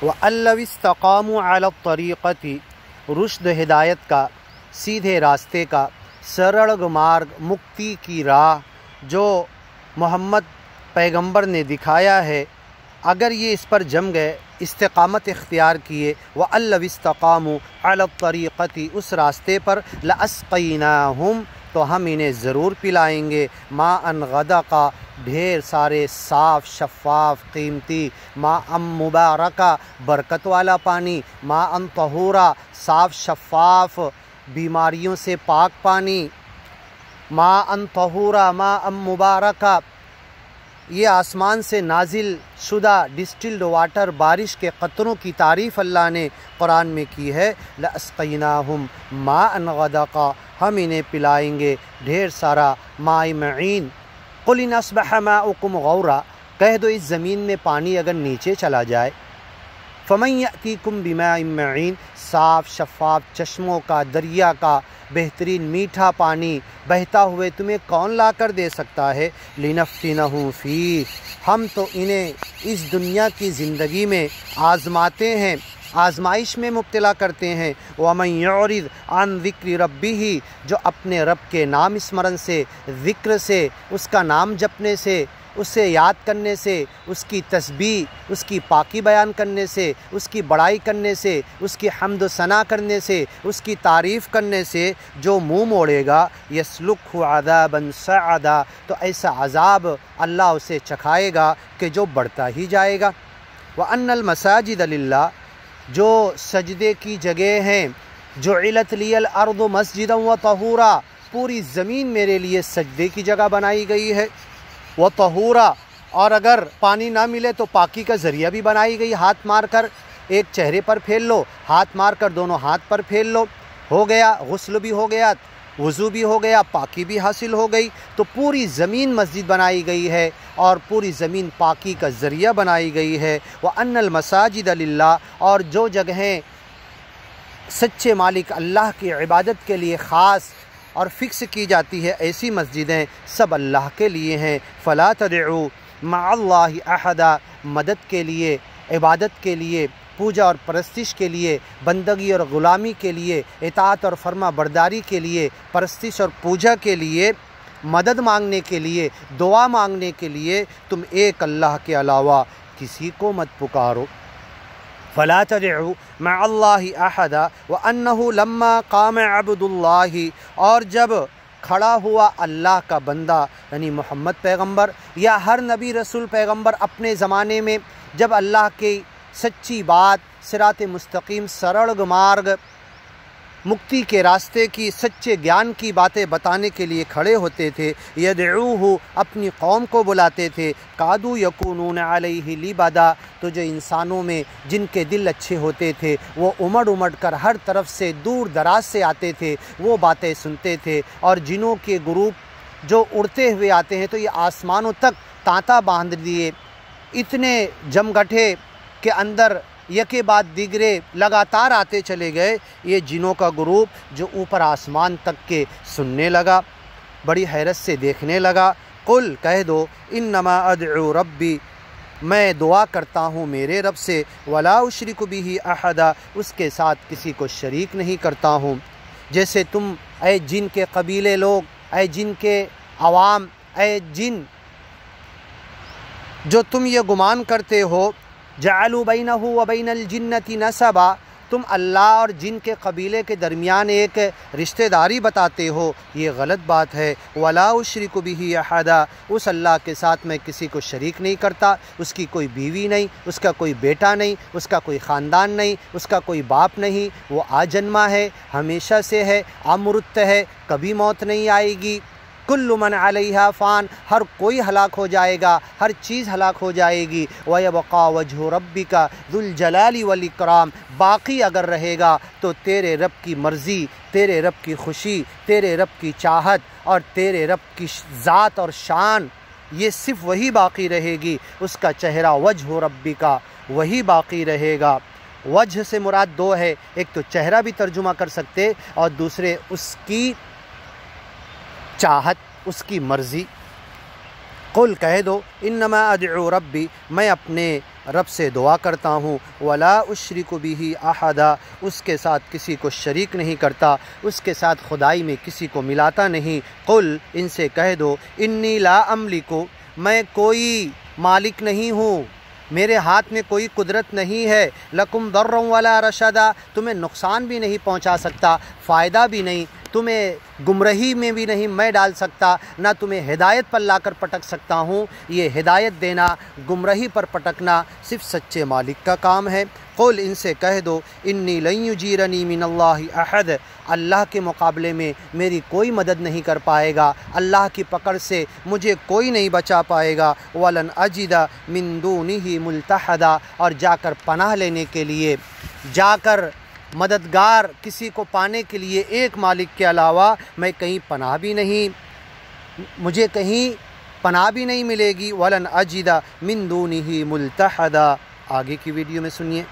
व अल्लविस्तक़ामू अला तरीक़ति, रुश्द हिदायत का, सीधे रास्ते का, सरल मार्ग, मुक्ति की राह जो मोहम्मद पैगंबर ने दिखाया है, अगर ये इस पर जम गए, इस्तिक़ामत इख्तियार किए, व अल्लविस्तक़ामू अला तरीक़ति, उस रास्ते पर, लअस्क़ीनाहुम, तो हम इन्हें ज़रूर पिलाएंगे, माअन गदक़ा, ढेर सारे साफ़ शफ़ाफ़ कीमती, माअन मुबारका, बरकत वाला पानी, माअन तहूरा, साफ़ शफ़ाफ़ बीमारियों से पाक पानी, माअन तहूरा, माअन मुबारका, ये आसमान से नाजिल शुदा डिस्टिल्ड वाटर, बारिश के क़तरों की तारीफ़ अल्लाह ने कुरान में की है। लअस्क़ीनाहुम माअन गदक़ा, हम इन्हें पिलाएंगे ढेर सारा माए मईन। क़ुल इन अस्बह माउकुम गौरा, कह दो इस ज़मीन में पानी अगर नीचे चला जाए, फ़मन यअतीकुम बिमाइन मईन, साफ़ शफ़ाफ़ चश्मों का, दरिया का बेहतरीन मीठा पानी बहता हुए तुम्हें कौन ला कर दे सकता है। लिनफ्तिनहुम फ़ीह, हम तो इन्हें इस दुनिया की ज़िंदगी में आज़माते हैं, आजमाइश में मुब्तला करते हैं। वमन युरिद अन ज़िक्रि रब्बिही, जो अपने रब के नाम स्मरण से, ज़िक्र से, उसका नाम जपने से, उसे याद करने से, उसकी तस्बीह, उसकी पाकी बयान करने से, उसकी बड़ाई करने से, उसकी हम्द सना करने से, उसकी तारीफ़ करने से जो मुँह मोड़ेगा, यसलुकहु अज़ाबन सअदा, तो ऐसा अज़ाब अल्लाह उसे चखाएगा कि जो बढ़ता ही जाएगा। व अन्नल मसाजिद लिल्लाह, जो सजदे की जगह हैं, जुइलत लियल अर्दु मस्जिदन व तहूरा, पूरी ज़मीन मेरे लिए सजदे की जगह बनाई गई है। व तहूरा, और अगर पानी ना मिले तो पाकी का ज़रिया भी बनाई गई। हाथ मार कर एक चेहरे पर फेर लो, हाथ मार कर दोनों हाथ पर फेर लो, हो गया, गुस्ल भी हो गया, वज़ू भी हो गया, पाकी भी हासिल हो गई। तो पूरी ज़मीन मस्जिद बनाई गई है और पूरी ज़मीन पाकी का ज़रिया बनाई गई है। व अन्नल मसाजिद लिल्लाह, और जो जगहें सच्चे मालिक अल्लाह की इबादत के लिए ख़ास और फ़िक्स की जाती है, ऐसी मस्जिदें सब अल्लाह के लिए हैं। फ़ला तदउ मअल्लाहि अहदा, मदद के लिए, इबादत के लिए, पूजा और परस्तिश के लिए, बंदगी और ग़ुलामी के लिए, इताअत और फर्मा बरदारी के लिए, परस्तिश और पूजा के लिए, मदद मांगने के लिए, दुआ मांगने के लिए तुम एक अल्लाह के अलावा किसी को मत पुकारो। फ़ला तदउ मअल्लाहि अहदा व अन्नहु लम्मा क़ाम अब्दुल्लाहि, और जब खड़ा हुआ अल्लाह का बंदा यानी मोहम्मद पैगंबर या हर नबी रसूल पैगंबर अपने ज़माने में, जब अल्लाह की सच्ची बात, सिरात मुस्तकीम, सरल मार्ग, मुक्ति के रास्ते की, सच्चे ज्ञान की बातें बताने के लिए खड़े होते थे, यदऊहु, अपनी कौम को बुलाते थे, कादू यकूनून अलैहि लिबादा, तो जो इंसानों में जिनके दिल अच्छे होते थे वो उमड़ उमड़ कर हर तरफ से दूर दराज से आते थे, वो बातें सुनते थे। और जिनों के ग्रुप जो उड़ते हुए आते हैं तो ये आसमानों तक तांता बांध दिए, इतने जमगठे के अंदर यके बाद दिगरे लगातार आते चले गए। ये जिनों का ग्रुप जो ऊपर आसमान तक के सुनने लगा, बड़ी हैरत से देखने लगा। कुल, कह दो, इन्नमा अदउ रब्बी, मैं दुआ करता हूँ मेरे रब से, वला उशरिकु बिही अहदा, उसके साथ किसी को शरीक नहीं करता हूँ। जैसे तुम ऐ जिन के कबीले लोग, ऐ जिन के अवाम, ऐ जिन, जो तुम ये गुमान करते हो, जअलू बैनहु व बैनल जिन्नति नसबा, तुम अल्लाह और जिन के कबीले के दरमियान एक रिश्तेदारी बताते हो, ये गलत बात है। वला उशरिकु बिही अहदा, उस अल्लाह के साथ मैं किसी को शरीक नहीं करता, उसकी कोई बीवी नहीं, उसका कोई बेटा नहीं, उसका कोई ख़ानदान नहीं, उसका कोई बाप नहीं, वो आजन्मा है, हमेशा से है, अमृत है, कभी मौत नहीं आएगी। कुल्लु मन अलैहा फ़ान, हर कोई हलाक हो जाएगा, हर चीज़ हलाक हो जाएगी। व यबक़ा वजहु रब्बिका ज़ुल जलाली वल इकराम, बाकी अगर रहेगा तो तेरे रब की मर्ज़ी, तेरे रब की खुशी, तेरे रब की चाहत और तेरे रब की ज़ात और शान, ये सिर्फ वही बाकी रहेगी। उसका चेहरा वजह रब्बिका, वही बाकी रहेगा। वजह से मुराद दो है, एक तो चेहरा भी तर्जुमा कर सकते और दूसरे उसकी चाहत, उसकी मर्ज़ी। कुल, कह दो, इन्नमा अदउ रब्बी, मैं अपने रब से दुआ करता हूँ, वला उश्रिकु बिही अहदा, उसके साथ किसी को शरीक नहीं करता, उसके साथ खुदाई में किसी को मिलाता नहीं। कुल, इनसे कह दो, इन्नी ला अमलिकु, मैं कोई मालिक नहीं हूँ, मेरे हाथ में कोई कुदरत नहीं है, लकुम दर्रम वला रशदा, तुम्हें नुकसान भी नहीं पहुँचा सकता, फ़ायदा भी नहीं, तुम्हें गुमराही में भी नहीं मैं डाल सकता, ना तुम्हें हिदायत पर लाकर पटक सकता हूँ। ये हिदायत देना, गुमराही पर पटकना सिर्फ सच्चे मालिक का काम है। कुल, इनसे कह दो, इन्नी लन युजीरनी मिनल्लाहि अहद, अल्लाह के मुकाबले में मेरी कोई मदद नहीं कर पाएगा, अल्लाह की पकड़ से मुझे कोई नहीं बचा पाएगा। वलन अजिदा मिन दूनिही मुल्तहदा, और जाकर पनाह लेने के लिए, जाकर मददगार किसी को पाने के लिए एक मालिक के अलावा मैं कहीं पनाह भी नहीं, मुझे कहीं पनाह भी नहीं मिलेगी। वलन अजिदा मिन दूनिही मुल्तहदा। आगे की वीडियो में सुनिए।